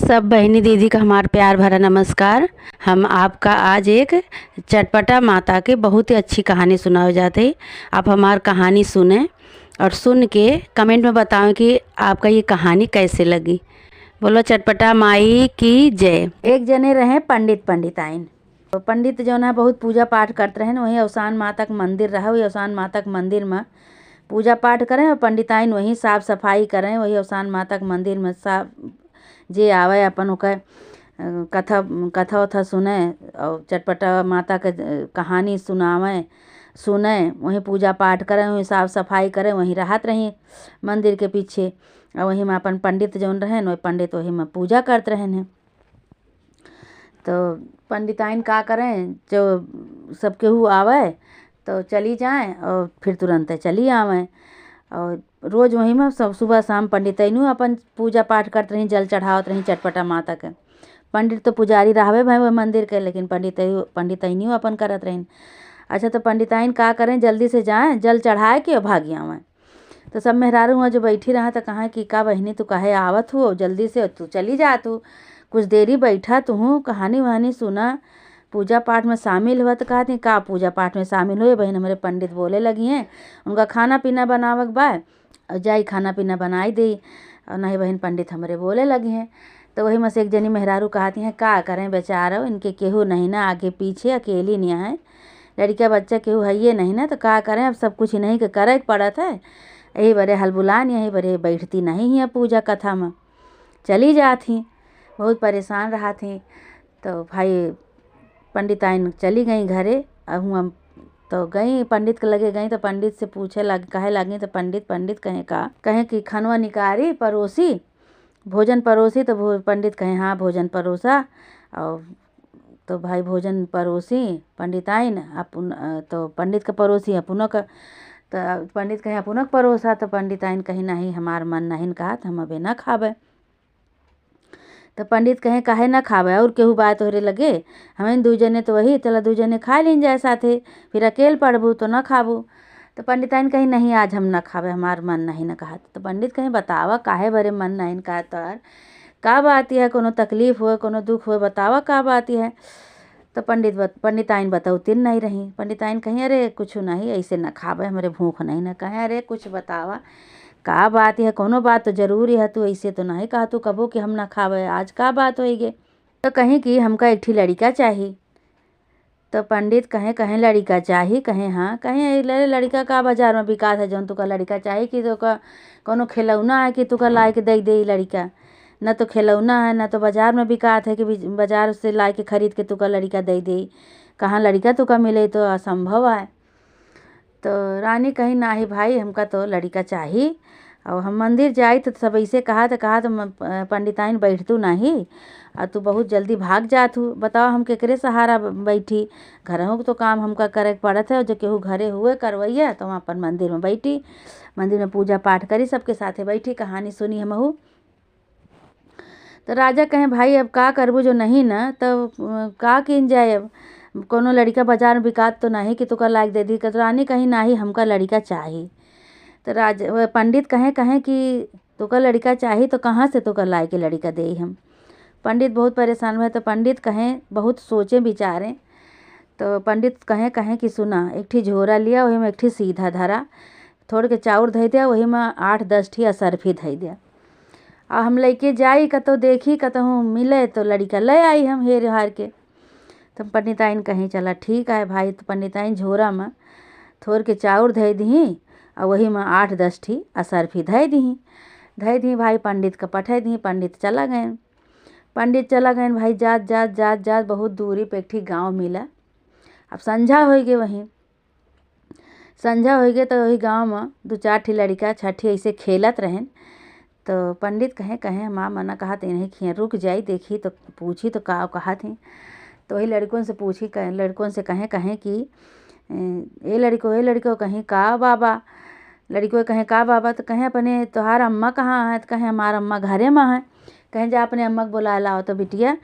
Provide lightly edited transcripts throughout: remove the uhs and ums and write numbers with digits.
सब बहनी दीदी का हमारा प्यार भरा नमस्कार। हम आपका आज एक चटपटा माता के बहुत ही अच्छी कहानी सुनाए जाते हैं। आप हमारी कहानी सुने और सुन के कमेंट में बताएं कि आपका ये कहानी कैसे लगी। बोलो चटपटा माई की जय। एक जने रहे पंडित पंडिताइन। तो पंडित जो ना बहुत पूजा पाठ करते रहे। वहीं अवसान माता का मंदिर रहा। वही अवसान माता के मंदिर में पूजा पाठ करें और पंडिताइन वहीं साफ सफाई करें। वही अवसान माता के मंदिर में साफ जे आवे अपन ओकर कथा कथा उथा सुने और चटपटा माता के कहानी सुने वहीं पूजा पाठ करें, वहीं साफ सफाई करें, वहीं रहत रही मंदिर के पीछे। और वहीं में अपन पंडित जौन रहे वही पंडित वहीं में पूजा करते रहे हैं। तो पंडिताइन का करें जो सब केहू आवे तो चली जाएं और फिर तुरंत चली आवें। और रोज़ वहीं में सब सुबह शाम पंडिताइनू अपन पूजा पाठ करते रही, जल चढ़ावत रही चटपटा माता के। पंडित तो पुजारी रहवे भाई वो मंदिर के, लेकिन पंडिताइनियों अपन करत रही। अच्छा तो पंडिताइन का करें जल्दी से जाएं जल चढ़ाए के और भाग आवें। तो सब मेहरारू हुआ जो बैठी रहा तो कहा कि का बहनी तू काहे आवत हो जल्दी से, तू चली जा, तू कुछ देरी बैठा तू कहानी वहानी सुना, पूजा पाठ में शामिल हुआ। तो कहती का पूजा पाठ में शामिल हुए बहन, हमारे पंडित बोले लगी हैं उनका खाना पीना बनावक बा और जाई खाना पीना बनाई दी। और नहीं बहन पंडित हमारे बोले लगी हैं। तो वही में से एक जनी मेहरारू कहती हैं का करें बेचारा इनके केहू नहीं ना, आगे पीछे अकेली नहीं है, लड़का बच्चा केहू है ये नहीं ना, तो का करें अब सब कुछ नहीं के करे पड़त है। यही बड़े हलबुलान यही बड़े बैठती नहीं है पूजा कथा में, चली जाती बहुत परेशान रहा थी। तो भाई पंडिताइन चली गई घरे। अब हुआ तो गई पंडित के लगे गई तो पंडित से पूछे कहे लगी। तो पंडित कहे कि खनवा निकारी परोसी भोजन परोसी। तो पंडित कहे हाँ भोजन परोसा। और तो भाई भोजन परोसी पंडिताइन अपन तो पंडित का परोसी अपनों का। तो पंडित कहे अपनों का परोसा। तो पंडिताइन कही नहीं हमार मन नहीं कहा तो हम अबे न खावे। तो पंडित कहे काहे ना खावे और केहू बात तोहरे लगे, हमें दू जने तो वही चला दू जने खा लीन जाए साथे, फिर अकेले पड़बू तो न खाबू। तो पंडिताइन कही नहीं आज हम न खावे हमार मन नहीं न कहा। तो पंडित कहे बतावा काहे बरे मन नहीं कहा तोर का बात है, कोनो तकलीफ हो कोनो दुख हो बतावा का बात है। तो पंडिताइन बताउतीन नहीं रही। पंडिताइन कहीं अरे कुछ नहीं ऐसे न खावे हमारे भूख नहीं न। कहे अरे कुछ बतावा का बात है, कोनो बात तो जरूरी है, तू ऐसे तो नहीं कहा तू कबो कि हम ना खावे, आज का बात होएगे। तो कहीं कि हमका एक ठी लड़का चाहिए। तो पंडित कहे लड़का चाहिए, कहे हाँ, कहे लड़का का बाजार में बिकात है जौन तुका लड़का चाहिए कि तो कोनो खिलौना है कि तुका ला के दे लड़का, न तो खिलौना है न तो बाजार में बिकात है कि बाजार से ला के खरीद के तुका लड़का दे। कहाँ लड़का तुका मिले तो असंभव है। तो रानी कही ना ही भाई हमका तो लड़का चाहिए और हम मंदिर जाई तो सब ऐसे कहा तो पंडिताइन बैठतू नहीं और तू बहुत जल्दी भाग जात हूँ, बताओ हम केकरे सहारा बैठी, घरों तो काम हमका करे पड़त है। और जो केहू घरे हुए करवैया तो वहाँ अपन मंदिर में बैठी, मंदिर में पूजा पाठ करी सबके साथे बैठी कहानी सुनी हमहू। तो राजा कहे भाई अब का करबू जो नहीं न तो का किन जाए, अब कोनो लड़का बाजार में बिकात तो नहीं कि तुका लायक दे दी। तो रानी कहीं नहीं हमका लड़का चाहिए। तो पंडित कहे कि तुका लड़का चाहिए तो कहाँ से तुका लाए के लड़का दे हम। पंडित बहुत परेशान हुए। तो पंडित कहें बहुत सोचे विचारें। तो पंडित कहे कि सुना एक ठी झोरा लिया वही में एक ठी सीधा धरा, थोड़ के चाउर धई दिया वही में 8-10 ठी असरफी धई दिया और हम लेके जाई कतो देखी कतहूँ मिले तो लड़का ले आई हम हेर हार के। तो पंडिताइन कहीं चला ठीक है भाई। तो पंडिताइन झोरा में थोड़ के चाउर धई दी और वही में 8-10 ठी असरफी धई दी भाई पंडित का पठाई दी। पंडित चला गए भाई जात बहुत दूरी पे एक ठी गाँव मिला। अब संझा हो गए तो वही गाँव में 2-4 ठी लड़का 6 ठी ऐसे खेलत रहें। तो पंडित कहे माँ मना कहा तो नहीं खिया रुक जाई देखी तो पूछी तो का कहा थी। तो वही लड़कों से पूछी लड़कों से कहे कि ए लड़को कहीं का बाबा, लड़कों कहे का बाबा। तो कहे अपने तोहार अम्मा कहाँ है। तो कहे हमारा अम्मा घरे में है। कहे जा अपने अम्मा को बुला लाओ। तो बिटिया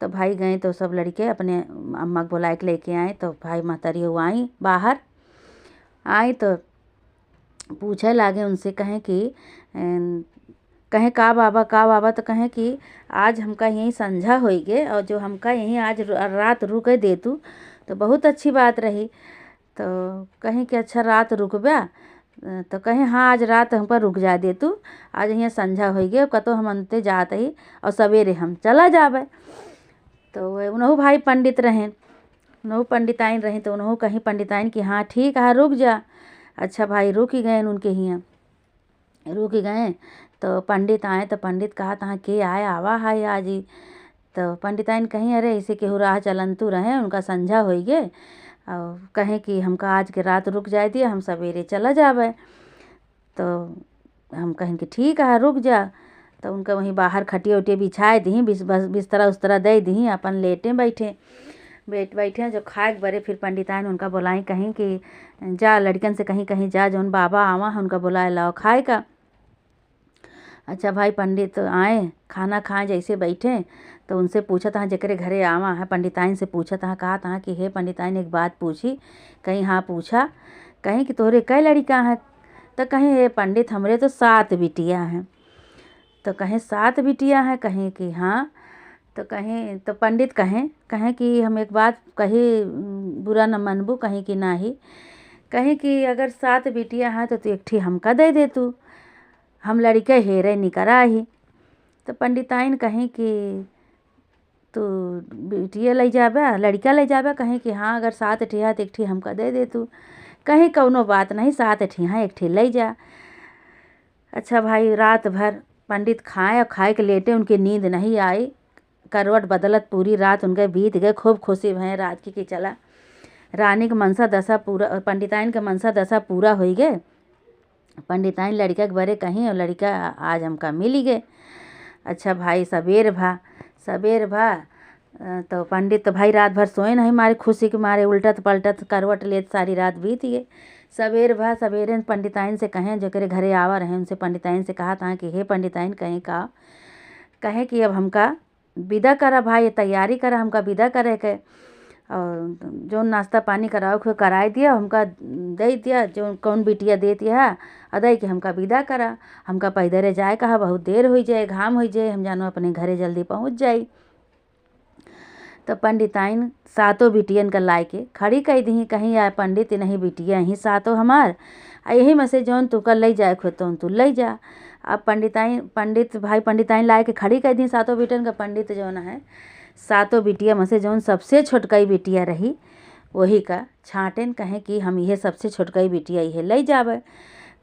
तो भाई गए तो सब लड़के अपने अम्मा को बुला के लेके आए। तो भाई महतारी हुआ आई बाहर आई तो पूछे लागे उनसे कहे कि कहें का बाबा तो कहें कि आज हमका यहीं संझा होइगे और जो हमका यहीं आज रात रुके दे तू तो बहुत अच्छी बात रही। तो कहें कि अच्छा रात रुकबा, तो कहें हाँ आज रात हम पर रुक जा दे तू, आज यहाँ संझा होइगे कतो हम अंते जात ही और सवेरे हम चला जाबे। तो उनहु भाई पंडित रहें, उनहु पंडिताइन रहें, तो उनहु कहीं पंडिताइन कि हाँ ठीक है रुक जा। अच्छा भाई रुक ही गए उनके यहाँ, रुक ही गए। तो पंडित आए तो पंडित कहा तहाँ के आए आवा है आज ही। तो पंडिताइन कहीं अरे ऐसे केहू राह चलंतु रहे उनका संझा होइगे और कहें कि हमका आज के रात रुक जाए दिए हम सवेरे चला जाबे। तो हम कहें कि ठीक है रुक जा। तो उनका वहीं बाहर खटिया उटिया बिछाए दी, बिस्तरा उस्तरा दे दी, अपन लेटे बैठे जो खाए बरे। फिर पंडिताइन उनका बुलाई कहीं कि जा लड़कन से कहीं कहीं जा जौन बाबा आवा है उनका बुलाए लाओ खाए का। अच्छा भाई पंडित आए खाना खाए जैसे बैठे तो उनसे पूछा था जकरे घरे आवा है, पंडिताइन से पूछा था कहा था कि हे पंडिताइन एक बात पूछी। कहीं हाँ पूछा। कहीं कि तोहरे कई लड़का हैं। तो कहीं हे पंडित हमरे तो 7 बिटिया हैं। तो कहें 7 बिटिया हैं, कहें कि हाँ। तो कहें तो पंडित कहें कि हम एक बात कही बुरा न मनबू, कहें कि नाही। कहें कि अगर 7 बिटिया हैं तो एक ठी हमका दे दे तू, हम लड़के हेरे निकरा ही। तो पंडिताइन कहें कि तू बिटिया ले जाबा लड़का ले जाबा, कहें कि हाँ अगर 7 ठी है तो एक ठी हमका दे दे तू। कहीं कौनो बात नहीं 7 ठी है एक ठी ले जा। अच्छा भाई रात भर पंडित खाए और खाए के लेटे, उनकी नींद नहीं आई, करवट बदलत पूरी रात उनके बीत गए। खूब खुशी भय रात की कि चला रानी के मनसा दशा पूरा, पंडिताइन के मनसा दशा पूरा हो गए। पंडिताइन लड़का के बरे कहीं और लड़का आज हमका मिल गए। अच्छा भाई सवेर भा तो पंडित तो भाई रात भर सोए नहीं, मारे खुशी के मारे उल्टत पलटत करवट लेत सारी रात बीत गई। सवेरे पंडिताइन से कहें जो करे घरे आवा रहे, उनसे पंडिताइन से कहा था कि हे पंडिताइन कहें कि अब हमका विदा करा भाई, तैयारी करा हमका विदा करे के, और जो नाश्ता पानी कराओ को कराए दिया, हमका दे दिया जो कौन बिटिया देती है अदय कि हमका विदा करा। हमका पैदरे जाए कहा, बहुत देर हो जाए घाम हो जाए, हम जानो अपने घरे जल्दी पहुँच जाई। तो पंडिताइन 7 बिटियन का लाई के खड़ी कह दी, कहीं आए पंडित नहीं बिटिया यहीं 7 हमार, यही में से जौन तू कर ले जाए खुद तो तू ले जा। अब पंडिताइन लाए के खड़ी कह दी 7 बिटियन का। पंडित जौन है 7 बिटिया में से जौन सबसे छोटकई बिटिया रही वही का छाँटेन, कहें कि हम यह सबसे छोटकई बिटिया यह ले जाबे।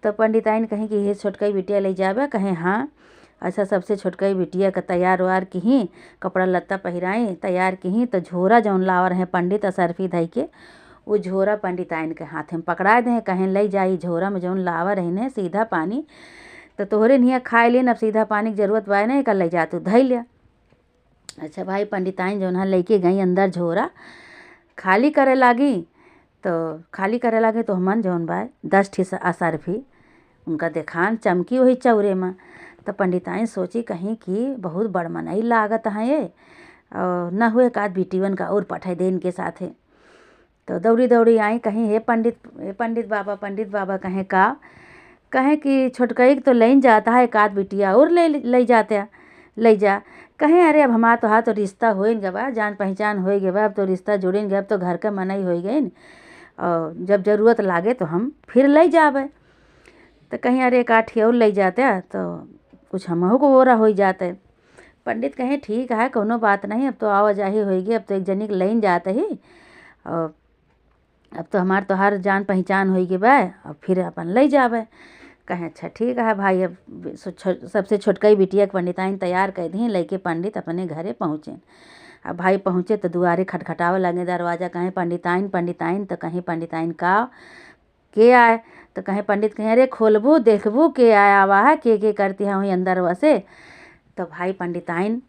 तो पंडिताइन कहें कि यह छोटकई बिटिया ले जाबे, कहें हाँ। अच्छा सबसे छोटकई बिटिया का तैयार वार की, कपड़ा लत्ता पहिराई तैयार की। तो झोरा जौन लावर है पंडित असरफी धई के, वो झोरा पंडिताइन के हाथ में पकड़ा दे, कहें ले जाई झोरा में जौन लावर है सीधा पानी, तो तोहरे निया खाए लेन, अब सीधा पानी की जरूरत बाय नहीं कर ले जा तू धई लिया। अच्छा भाई पंडिताइन जौन है लेके गई अंदर झोरा खाली करे लागी। तो हमन जौन बाय 10 ठी असरफी उनका देखान चमकी वही चौरे में। तो पंडिताइन सोची कहीं कि बहुत बड़मनई लागत है ये, और न हुए का बिटिवन का और पठाई दे इनके साथे। तो दौड़ी आई, कहीं हे पंडित बाबा कहें कहें कि छोटकई तो लेन जाता है, एक आध बिटिया और ले जा। कहें अरे अब हमारा तो हाथ तो रिश्ता हो गया, जान पहचान हो गया, अब तो रिश्ता जुड़ेन गए, अब तो घर का मनई हो गई, और जब ज़रूरत लागे तो हम फिर ले जाबे। तो कहीं अरे एक आठ और ले जाते तो कुछ हमहू को ओरा हो जाते। पंडित कहें ठीक है कोनो बात नहीं, अब तो आवाजाही होगी, अब तो एक जनी के लेन जाते ही, और अब तो हमार तो हर जान पहचान होगी बा, अब फिर अपन ले जाबे। कहें अच्छा ठीक है भाई। अब सबसे छोटकई बिटिया के पंडिताइन तैयार कर दी, लेके पंडित अपने घरे पहुँचे। अब भाई पहुँचे तो दुआरे खटखटावे लगे दरवाज़ा, कहें पंडिताइन। तो कहीं पंडिताइन के आए। तो कहें पंडित कहें अरे खोलबू देखबू के आया हुआ है, के करती है वहीं अंदर वसे। तो भाई पंडिताइन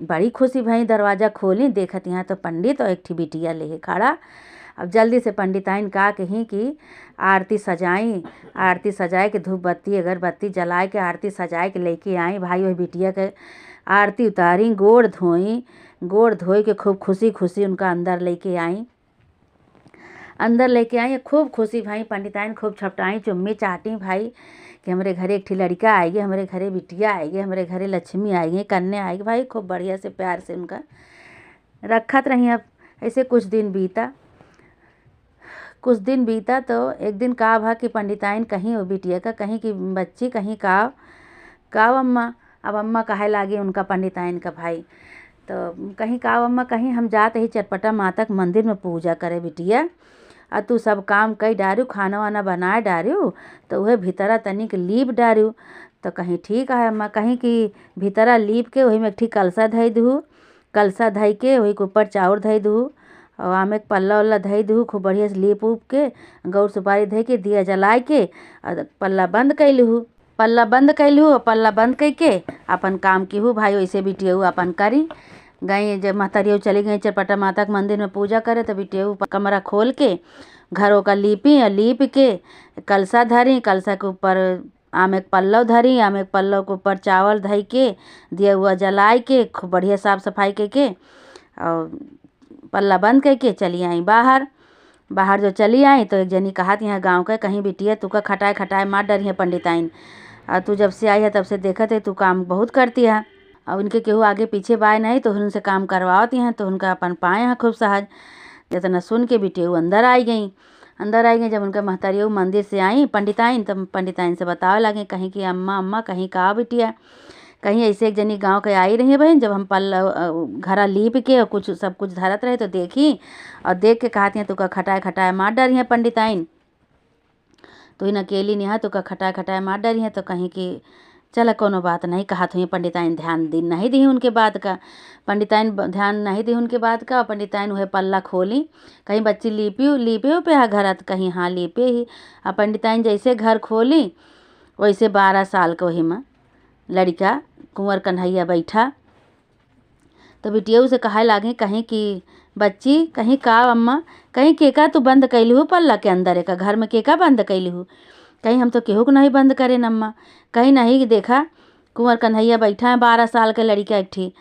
बड़ी खुशी भाई दरवाज़ा खोली, देखत यहाँ तो पंडित और एक ठी बिटिया लेके खड़ा। अब जल्दी से पंडिताइन कहीं कि आरती सजाए के धूप बत्ती अगरबत्ती जलाए के आरती सजाए के लेके आई। भाई वही बिटिया के आरती उतारी, गोड़ धोई के खूब खुशी उनका अंदर लेके आई। खूब खुशी भाई पंडिताइन खूब छपटाई चुम्मी चाटी भाई कि हमारे घरे एक ठी लड़का आएगी, हमारे घरे बिटिया आएगी, हमारे घरे लक्ष्मी आएगी, कन्या आएगी। भाई खूब बढ़िया से प्यार से उनका रखत रही। अब ऐसे कुछ दिन बीता तो एक दिन का भा कि पंडिताइन कहीं वो बिटिया का कहीं की बच्ची कहीं का अम्मा। अब अम्मा कहे लागे उनका पंडिताइन का भाई, तो कहीं का अम्मा कहीं हम जाते ही चटपटा माता के मंदिर में पूजा करे बिटिया, और तू सब काम कई डारू, खाना वाना बनाए डारू, तो वह भीतरा तनिक लीप डारू। तो कहीं ठीक है अम्मा, कहीं कि भीतरा लीप के वही में एक ठी कलसा धई दू, कलसा धई के वही के ऊपर चाउर धई दू और आमे एक पल्ला उल्ला धई दू, खूब बढ़िया से लीप उप के गौर सुपारी धई के दिया जलाए के और पल्ला बंद कैलू। पल्ला बंद कई के अपन काम की हूँ भाई। वैसे बिटियऊ अपन करी गई। जब महतरियऊ चली गई चटपटा माता के मंदिर में पूजा करे, तो बिटियऊ कमरा खोल के घरों का लीपी और लीप के कलसा धरी, कलसा के ऊपर आम एक पल्लव धरी, आम एक पल्लव के ऊपर चावल धई के दिया हुआ जलाए के खूब बढ़िया साफ सफाई के और पल्ला बंद करके चली आई बाहर जो चली आई तो एक जनी कहा यहाँ गाँव का कहीं बिटिया तू का खटाए मार डरी है पंडिताइन, और तू जब से आई है तब से देखत है तू काम बहुत करती है, और उनके केहू आगे पीछे बाय नहीं तो उनसे काम करवाती हैं, तो उनका अपन पाए हैं खूब सहज। जितना सुन के बिटियऊ अंदर आई गई। जब उनका महतारियऊ मंदिर से आई पंडिताइन, तब पंडिताइन से बतावे लगे कहीं कि अम्मा कहीं का बिटिया, कहीं ऐसे एक जनी गांव के आई रही है बहन। जब हम घरा लीप के और कुछ सब कुछ धरत रहे तो देखी, और देख के कहती हैं तू का खटाए मार डरी है पंडिताइन, तो इन अकेली नहीं है तो का खटाए मार डरी है। तो कहीं कि चला कोनो बात नहीं, कहा तो पंडिताइन ध्यान नहीं दी उनके बात का, और पंडिताइन वह पल्ला खोली, कहीं बच्ची लीपे पे है घर, कहीं हाँ लीपे ही। और पंडिताइन जैसे घर खोली वैसे 12 साल के वही में लड़का कुंवर कन्हैया बैठा। तो बिटियऊ से कहे लागे कहीं कि बच्ची कहीं का अम्मा, कहीं केका तू बंद कैली हूँ पल्ला के अंदर, एक घर में केका बंद कैली हूँ, कहीं हम तो केहू को नहीं बंद करे नम्मा, कहीं नहीं देखा कुंवर कन्हैया बैठा है 12 साल के लड़का एक ठी,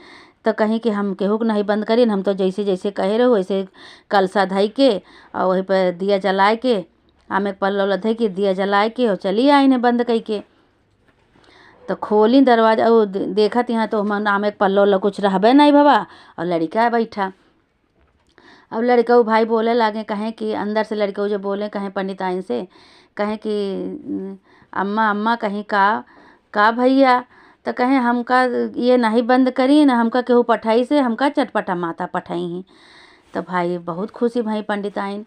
तो कहीं कि हम केहू को नहीं बंद करे, हम तो जैसे कहे रहो वैसे कलसा धई के और वहीं पर दिया जलाए के आम एक पल्ला धई के दिया जलाए के और चली आई ने बंद कई के। तो खोली दरवाजा वो देखत यहाँ तो हम आम एक पल्ला कुछ रहबे नहीं बाबा, और लड़का बैठा। अब लड़का भाई बोले लागे कहें कि अंदर से लड़का जो बोले कहें पंडिताइन से कहें कि अम्मा कहीं का भैया, तो कहें हमका ये नहीं बंद करी न, हमका केहू पठाई से हमका चटपटा माता पठाई हैं। तो भाई बहुत खुशी भाई पंडिताइन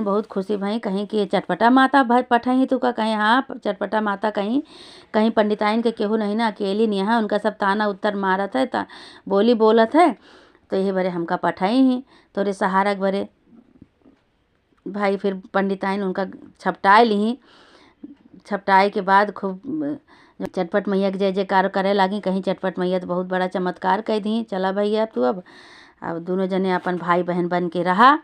बहुत खुशी भाई, कहीं कि चटपटा माता भाई पठाई तू का, कहीं हाँ चटपटा माता कहीं पंडिताइन के केहू नहीं ना, अकेली नहीं है, उनका सब ताना उत्तर मारत है, बोली बोलत है, तो यही बरे हमका पठाई ही तोरे सहारा बरे भाई। फिर पंडिताइन उनका छपटाए के बाद खूब चटपट मैया के जय जयकार करे लागी, कहीं चटपट मैया तो बहुत बड़ा चमत्कार कह दी। चला भैया तू अब दोनों जने अपन भाई बहन बन के रहा।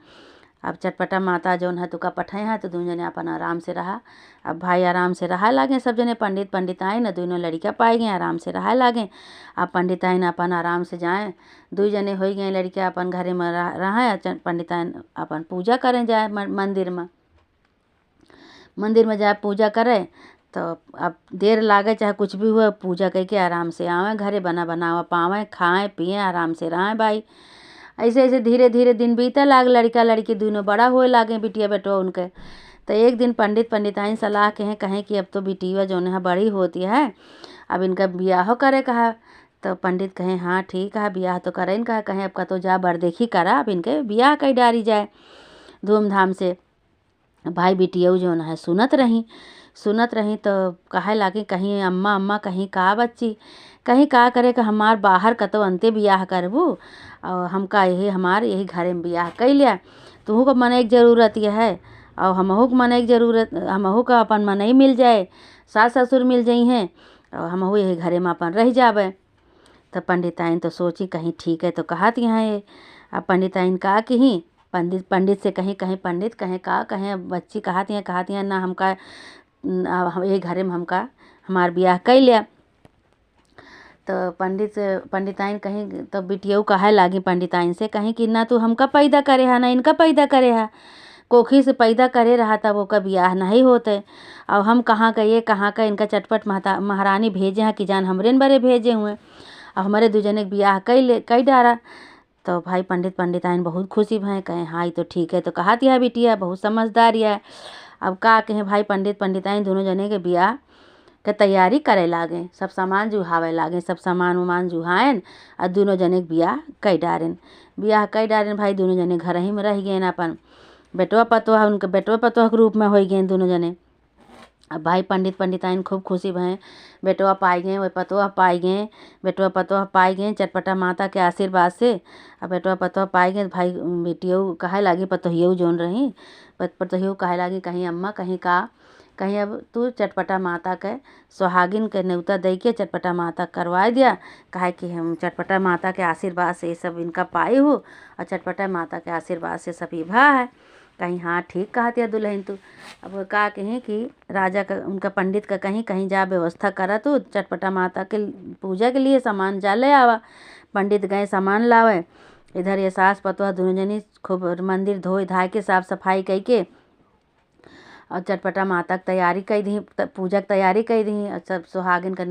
अब चटपटा माता जौन है तुका पठाए हैं, तो दोनों जने अपन आराम से रहा। अब भाई आराम से रहा लागे, सब जने पंडिताइन दोनों लड़का पाए गए आराम से रहा लागे। अब पंडिताइन अपन आराम से जाए, 2 जने हो गए लड़का अपन घरे में रहा, पंडिताइन अपन पूजा करें जाए मंदिर में जाए पूजा करे। तो अब देर लागे चाहे कुछ भी हुआ, पूजा करके आराम से आवे घरे, बनावा पावे, खाएं पिए आराम से रहें भाई। ऐसे धीरे धीरे दिन बीते लाग, लड़का लड़की दोनों बड़ा होए लागे बिटिया बेटो उनके। तो एक दिन पंडिताइन सलाह के हैं कहें कि अब तो बिटिया जो है बड़ी होती है, अब इनका ब्याह करे कहा। तो पंडित कहें हाँ ठीक है ब्याह तो करें इनका, कहें अब का तो जा बरदेखी करा, अब इनके ब्याह कई डारी जाए धूमधाम से। भाई बिटिया जो है सुनत रही तो कहे लागे कहीं अम्मा कहीं का बच्ची, कहीं का करे कि हमार बाहर का तो अंते ब्याह करबू, और हमका यही घरे में ब्याह कर लिया, तुहू को मन एक ज़रूरत यह है और हमहू को मन एक ज़रूरत, हमहू का अपन मन ही मिल जाए, सास ससुर मिल जाई हैं और हमहू यही घरे में अपन रह जावे। तो पंडिताइन तो सोची कहीं ठीक है तो कहत यहाँ ये। अब पंडिताइन का कि पंडित से कहीं पंडित कहें का कहें बच्ची कहती हैं ना हमका यही घरे में हमका हमार ब्याह कर लिया। तो पंडिताइन कहीं तो बिटियऊ कहे लागी पंडिताइन से कहीं कि ना तू हमका पैदा करे है ना इनका पैदा करे है, कोखी से पैदा करे रहा तब ओकर बियाह नहीं होते। अब हम कहाँ का ये कहाँ का इनका चटपट महारानी भेजे हैं कि जान हमरे न बरे भेजे हुए। अब हमारे दूजने के बियाह कई डारा। तो भाई पंडिताइन बहुत खुशी भय, कहे हाँ तो ठीक है। तो कहा दिया बिटिया बहुत समझदार है। अब का कहें भाई पंडिताइन दोनों जने के बियाह के तैयारी करे लागे, सब सामान जुहावे लागे, सब सामान उमान जुहाएन और दोनों जने के बियाह कई डारेन भाई। दोनों जने घर ही में रह गए अपन बेटवा पतोह, उनके बेटवा पतोह के रूप में हो गए दोनों जने। अब भाई पंडिताइन खूब खुशी भय, बेटवा पाई गए, वही पतोह पाई गए, बेटवा पतोह पाई गए चटपटा माता के आशीर्वाद से। अब बेटवा पतोह पाई गए भाई बेटियों कहे लागी, पतोहियों जोन रही पतोहियों कहे लागी कहीं अम्मा कहीं अब तू चटपटा माता के सुहागिन के न्योता दे के चटपटा माता करवा दिया, काहे कि हम चटपटा माता के आशीर्वाद से ये सब इनका पाई हो और चटपटा माता के आशीर्वाद से सभी भा है। कहीं हाँ ठीक कहा दिया दुल्हन तू। अब वो का कहें कि राजा का उनका पंडित का कहीं जा व्यवस्था करा तू चटपटा माता के पूजा के लिए सामान जा ले आवा। पंडित गए सामान लावे, इधर ये सास पतोह दोनों जनी खूब मंदिर धोए धाय के साफ सफाई कई के और चटपटा माता की तैयारी कई दी, पूजा की तैयारी कई दी। और सब सुहागिन के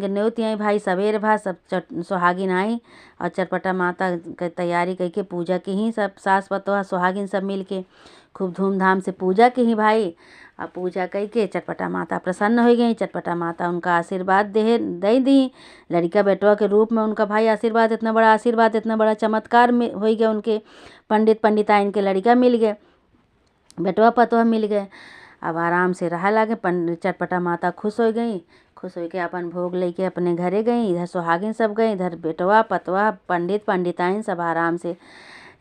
न्योती आई भाई सवेर भा सब सुहागिन आई और चटपटा माता के तैयारी कई के पूजा की ही सब सास पतोह सुहागिन सब मिल के खूब धूमधाम से पूजा की ही भाई। और पूजा कई के चटपटा माता प्रसन्न हो गई। चटपटा माता उनका आशीर्वाद दे दी लड़का बेटवा के रूप में। उनका भाई आशीर्वाद इतना बड़ा चमत्कार में हो गया। उनके पंडिताइन के लड़का मिल गए, बेटवा पतोह मिल गए। अब आराम से रहा लागे। चटपटा माता खुश हो के अपन भोग लेके अपने घरे गई। इधर सुहागिन सब गए, इधर बेटवा पतोह पंडिताइन सब आराम से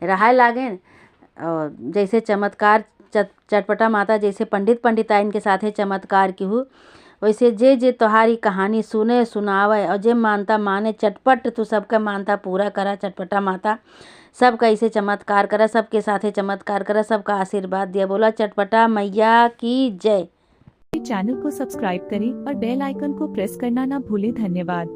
रहा लागे। और जैसे चमत्कार चटपटा माता जैसे पंडिताइन के साथे चमत्कार की हो, वैसे जे तोहारी कहानी सुने सुनावे और जे मानता माने चटपट तू सबका मानता पूरा करा। चटपटा माता सबका ऐसे चमत्कार करा, सबके साथे चमत्कार करा, सबका आशीर्वाद दिया। बोला चटपटा मैया की जय। चैनल को सब्सक्राइब करें और बेल आइकन को प्रेस करना ना भूलें। धन्यवाद।